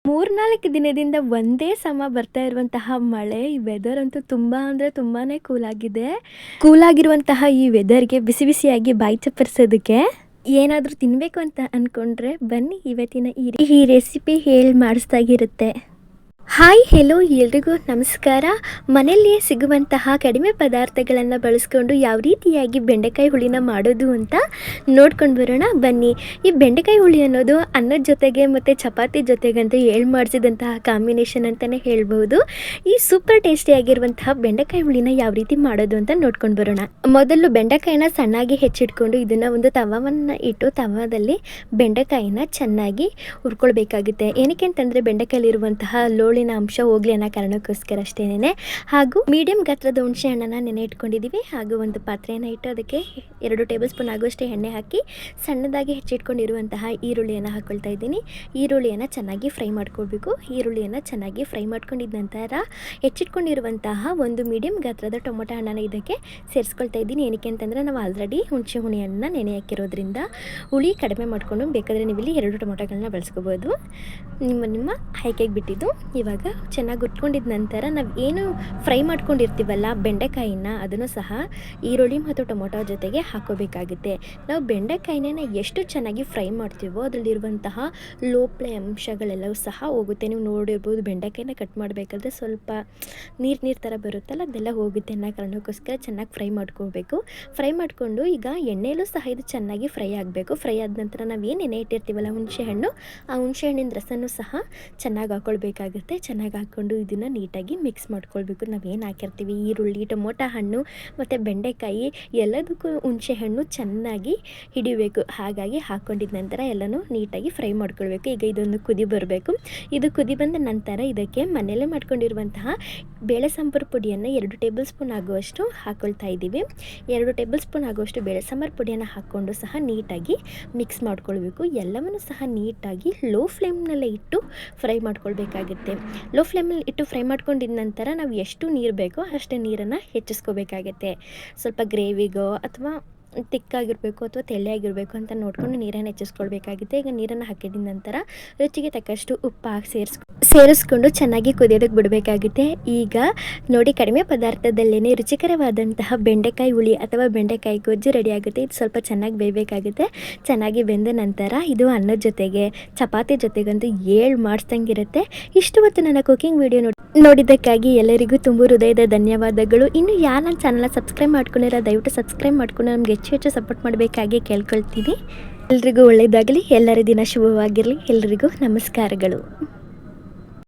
3-4 ದಿನದಿಂದ ಒಂದೇ ಸಮ ಬರ್ತಾ ಇರುವಂತಹ ಮಳೆ, ಈ ವೆದರ್ ಅಂತೂ ತುಂಬ ಅಂದರೆ ತುಂಬಾ ಕೂಲಾಗಿದೆ. ಕೂಲಾಗಿರುವಂತಹ ಈ ವೆದರ್ಗೆ ಬಿಸಿ ಬಿಸಿಯಾಗಿ ಬಾಯಿ ಚಪ್ಪರಿಸೋದಕ್ಕೆ ಏನಾದರೂ ತಿನ್ನಬೇಕು ಅಂತ ಅಂದ್ಕೊಂಡ್ರೆ ಬನ್ನಿ ಇವತ್ತಿನ ಈ ರೆಸಿಪಿ ಹೇಳಿ ಮಾಡಿಸ್ದಾಗಿರುತ್ತೆ. ಹಾಯ್ ಹೆಲೋ ಎಲ್ರಿಗೂ ನಮಸ್ಕಾರ. ಮನೆಯಲ್ಲಿಯೇ ಸಿಗುವಂತಹ ಕಡಿಮೆ ಪದಾರ್ಥಗಳನ್ನು ಬಳಸ್ಕೊಂಡು ಯಾವ ರೀತಿಯಾಗಿ ಬೆಂಡೆಕಾಯಿ ಹುಳಿನ ಮಾಡೋದು ಅಂತ ನೋಡ್ಕೊಂಡು ಬರೋಣ ಬನ್ನಿ. ಈ ಬೆಂಡೆಕಾಯಿ ಹುಳಿ ಅನ್ನೋದು ಅನ್ನದ ಜೊತೆಗೆ ಮತ್ತು ಚಪಾತಿ ಜೊತೆಗಂತೂ ಮಾಡಿಸಿದಂತಹ ಕಾಂಬಿನೇಷನ್ ಅಂತಲೇ ಹೇಳ್ಬೋದು. ಈ ಸೂಪರ್ ಟೇಸ್ಟಿಯಾಗಿರುವಂತಹ ಬೆಂಡೆಕಾಯಿ ಹುಳಿನ ಯಾವ ರೀತಿ ಮಾಡೋದು ಅಂತ ನೋಡ್ಕೊಂಡು ಬರೋಣ. ಮೊದಲು ಬೆಂಡೆಕಾಯಿನ ಸಣ್ಣಾಗಿ ಹೆಚ್ಚಿಟ್ಕೊಂಡು ಇದನ್ನು ಒಂದು ತವವನ್ನು ಇಟ್ಟು ತವದಲ್ಲಿ ಬೆಂಡೆಕಾಯಿನ ಚೆನ್ನಾಗಿ ಹುರ್ಕೊಳ್ಬೇಕಾಗುತ್ತೆ. ಏನಕ್ಕೆ ಅಂತಂದರೆ ಬೆಂಡೆಕಾಯಲ್ಲಿರುವಂತಹ ಲೋಳಿನ ಅಂಶ ಹೋಗ್ಲಿ ಅನ್ನೋ ಕಾರಣಕ್ಕೋಸ್ಕರ ಅಷ್ಟೇನೆ. ಹಾಗೂ ಮೀಡಿಯಂ ಗಾತ್ರದ ಹುಣಸೆ ಹಣ್ಣನ್ನು ನೆನೆ ಇಟ್ಕೊಂಡಿದ್ದೀವಿ. ಹಾಗೂ ಒಂದು ಪಾತ್ರೆಯನ್ನು ಇಟ್ಟು ಅದಕ್ಕೆ 2 ಟೇಬಲ್ ಸ್ಪೂನ್ ಆಗುವಷ್ಟೇ ಎಣ್ಣೆ ಹಾಕಿ ಸಣ್ಣದಾಗಿ ಹೆಚ್ಚಿಟ್ಕೊಂಡಿರುವಂತಹ ಈರುಳ್ಳಿಯನ್ನು ಹಾಕ್ಕೊಳ್ತಾ ಇದ್ದೀನಿ. ಈರುಳ್ಳಿಯನ್ನು ಚೆನ್ನಾಗಿ ಫ್ರೈ ಮಾಡ್ಕೊಳ್ಬೇಕು. ಈರುಳ್ಳಿಯನ್ನು ಚೆನ್ನಾಗಿ ಫ್ರೈ ಮಾಡ್ಕೊಂಡಿದ್ದ ನಂತರ ಹೆಚ್ಚಿಟ್ಕೊಂಡಿರುವಂತಹ ಒಂದು ಮೀಡಿಯಂ ಗಾತ್ರದ ಟೊಮೊಟೊ ಹಣ್ಣನ್ನು ಇದಕ್ಕೆ ಸೇರಿಸ್ಕೊಳ್ತಾ ಇದ್ದೀನಿ. ಏನಕ್ಕೆ ಅಂತಂದರೆ ನಾವು ಆಲ್ರೆಡಿ ಹುಣಸೆ ಹುಳಿಯನ್ನು ನೆನೆ ಹಾಕಿರೋದ್ರಿಂದ ಹುಳಿ ಕಡಿಮೆ ಮಾಡಿಕೊಂಡು ಬೇಕಾದರೆ ನೀವಿಲ್ಲಿ 2 ಟೊಮೊಟೊಗಳನ್ನ ಬಳಸ್ಕೋಬೋದು. ನಿಮ್ಮ ಆಯ್ಕೆಗೆ ಬಿಟ್ಟಿದ್ದು. ಇವಾಗ ಚೆನ್ನಾಗಿ ಹುರ್ಕೊಂಡಿದ್ದ ನಂತರ ನಾವು ಏನು ಫ್ರೈ ಮಾಡ್ಕೊಂಡಿರ್ತೀವಲ್ಲ ಬೆಂಡೆಕಾಯಿನ, ಅದನ್ನು ಸಹ ಈರುಳ್ಳಿ ಮತ್ತು ಟೊಮೊಟೊ ಜೊತೆಗೆ ಹಾಕೋಬೇಕಾಗುತ್ತೆ. ನಾವು ಬೆಂಡೆಕಾಯಿನ ಎಷ್ಟು ಚೆನ್ನಾಗಿ ಫ್ರೈ ಮಾಡ್ತೀವೋ ಅದರಲ್ಲಿರುವಂತಹ ಲೋಪಳೆ ಅಂಶಗಳೆಲ್ಲವೂ ಸಹ ಹೋಗುತ್ತೆ. ನೀವು ನೋಡಿರ್ಬೋದು, ಬೆಂಡೆಕಾಯಿನ ಕಟ್ ಮಾಡಬೇಕಾದ್ರೆ ಸ್ವಲ್ಪ ನೀರು ಥರ ಬರುತ್ತಲ್ಲ, ಅದೆಲ್ಲ ಹೋಗುತ್ತೆ ಅನ್ನೋ ಕಾರಣಕ್ಕೋಸ್ಕರ ಚೆನ್ನಾಗಿ ಫ್ರೈ ಮಾಡ್ಕೋಬೇಕು. ಫ್ರೈ ಮಾಡಿಕೊಂಡು ಈಗ ಎಣ್ಣೆಯಲ್ಲೂ ಸಹ ಇದು ಚೆನ್ನಾಗಿ ಫ್ರೈ ಆಗಬೇಕು. ಫ್ರೈ ಆದ ನಂತರ ನಾವು ಏನು ಎಣ್ಣೆ ಇಟ್ಟಿರ್ತೀವಲ್ಲ ಹುಣಸೆ ಹಣ್ಣು, ಆ ಹುಣಸೆ ಹಣ್ಣಿನ ರಸನೂ ಸಹ ಚೆನ್ನಾಗಿ ಹಾಕ್ಕೊಳ್ಬೇಕಾಗುತ್ತೆ. ಚೆನ್ನಾಗಿ ಹಾಕ್ಕೊಂಡು ಇದನ್ನು ನೀಟಾಗಿ ಮಿಕ್ಸ್ ಮಾಡ್ಕೊಳ್ಬೇಕು. ನಾವೇನು ಹಾಕಿರ್ತೀವಿ ಈರುಳ್ಳಿ, ಟೊಮೊಟೊ ಹಣ್ಣು ಮತ್ತು ಬೆಂಡೆಕಾಯಿ ಎಲ್ಲದಕ್ಕೂ ಹುಣಸೆ ಹಣ್ಣು ಚೆನ್ನಾಗಿ ಹಿಡಿಬೇಕು. ಹಾಗಾಗಿ ಹಾಕ್ಕೊಂಡಿದ್ದ ನಂತರ ಎಲ್ಲನೂ ನೀಟಾಗಿ ಫ್ರೈ ಮಾಡ್ಕೊಳ್ಬೇಕು. ಈಗ ಇದೊಂದು ಕುದಿ ಬರಬೇಕು. ಇದು ಕುದಿ ಬಂದ ನಂತರ ಇದಕ್ಕೆ ಮನೆಯಲ್ಲೇ ಮಾಡ್ಕೊಂಡಿರುವಂತಹ ಬೇಳೆ ಸಾಂಬಾರು ಪುಡಿಯನ್ನು 2 ಟೇಬಲ್ ಸ್ಪೂನ್ ಆಗುವಷ್ಟು ಹಾಕ್ಕೊಳ್ತಾ ಇದ್ದೀವಿ. 2 ಟೇಬಲ್ ಸ್ಪೂನ್ ಆಗುವಷ್ಟು ಬೇಳೆ ಸಾಂಬಾರು ಪುಡಿಯನ್ನು ಹಾಕ್ಕೊಂಡು ಸಹ ನೀಟಾಗಿ ಮಿಕ್ಸ್ ಮಾಡ್ಕೊಳ್ಬೇಕು. ಎಲ್ಲವನ್ನು ಸಹ ನೀಟಾಗಿ ಲೋ ಫ್ಲೇಮ್ನಲ್ಲೇ ಇಟ್ಟು ಫ್ರೈ ಮಾಡ್ಕೊಳ್ಬೇಕಾಗುತ್ತೆ. ಲೋ ಫ್ಲೇಮಲ್ಲಿ ಇಟ್ಟು ಫ್ರೈ ಮಾಡ್ಕೊಂಡಿದ್ದ ನಂತರ ನಾವು ಎಷ್ಟು ನೀರು ಬೇಕೋ ಅಷ್ಟೇ ನೀರನ್ನು ಹೆಚ್ಚಿಸ್ಕೋಬೇಕಾಗತ್ತೆ. ಸ್ವಲ್ಪ ಗ್ರೇವಿಗೋ ಅಥವಾ ತಿಕ್ಕಾಗಿರಬೇಕು ಅಥವಾ ತೆಳ್ಳಗಿರಬೇಕು ಅಂತ ನೋಡಿಕೊಂಡು ನೀರನ್ನು ಹೆಚ್ಚಿಸ್ಕೊಳ್ಬೇಕಾಗುತ್ತೆ. ಈಗ ನೀರನ್ನು ಹಾಕಿದ ನಂತರ ರುಚಿಗೆ ತಕ್ಕಷ್ಟು ಉಪ್ಪು ಹಾಕಿ ಸೇರಿಸ್ಕೊಂಡು ಚೆನ್ನಾಗಿ ಕುದಿಯೋದಕ್ಕೆ ಬಿಡಬೇಕಾಗುತ್ತೆ. ಈಗ ನೋಡಿ, ಕಡಿಮೆ ಪದಾರ್ಥದಲ್ಲೇ ರುಚಿಕರವಾದಂತಹ ಬೆಂಡೆಕಾಯಿ ಹುಳಿ ಅಥವಾ ಬೆಂಡೆಕಾಯಿ ಗೊಜ್ಜು ರೆಡಿ ಆಗುತ್ತೆ. ಇದು ಸ್ವಲ್ಪ ಚೆನ್ನಾಗಿ ಬೇಯಬೇಕಾಗುತ್ತೆ. ಚೆನ್ನಾಗಿ ಬೆಂದ ನಂತರ ಇದು ಅನ್ನದ ಜೊತೆಗೆ ಚಪಾತಿ ಜೊತೆಗಂತೂ ಮಾಡಿಸ್ದಂಗಿರುತ್ತೆ. ಇಷ್ಟು ಹೊತ್ತು ನನ್ನ ಕುಕಿಂಗ್ ವಿಡಿಯೋ ನೋಡಿದ್ದಕ್ಕಾಗಿ ಎಲ್ಲರಿಗೂ ತುಂಬ ಹೃದಯದ ಧನ್ಯವಾದಗಳು. ಇನ್ನು ಯಾರು ನನ್ನ ಚಾನಲ್ನ ಸಬ್ಸ್ಕ್ರೈಬ್ ಮಾಡ್ಕೊಂಡಿರೋ ದಯವಿಟ್ಟು ಸಬ್ಸ್ಕ್ರೈಬ್ ಮಾಡ್ಕೊಂಡು ನಮ್ಗೆ ಹೆಚ್ಚು ಸಪೋರ್ಟ್ ಮಾಡಬೇಕಾಗಿ ಕೇಳ್ಕೊಳ್ತೀನಿ. ಎಲ್ರಿಗೂ ಒಳ್ಳೆಯದಾಗಲಿ, ಎಲ್ಲರ ದಿನ ಶುಭವಾಗಿರಲಿ. ಎಲ್ರಿಗೂ ನಮಸ್ಕಾರಗಳು.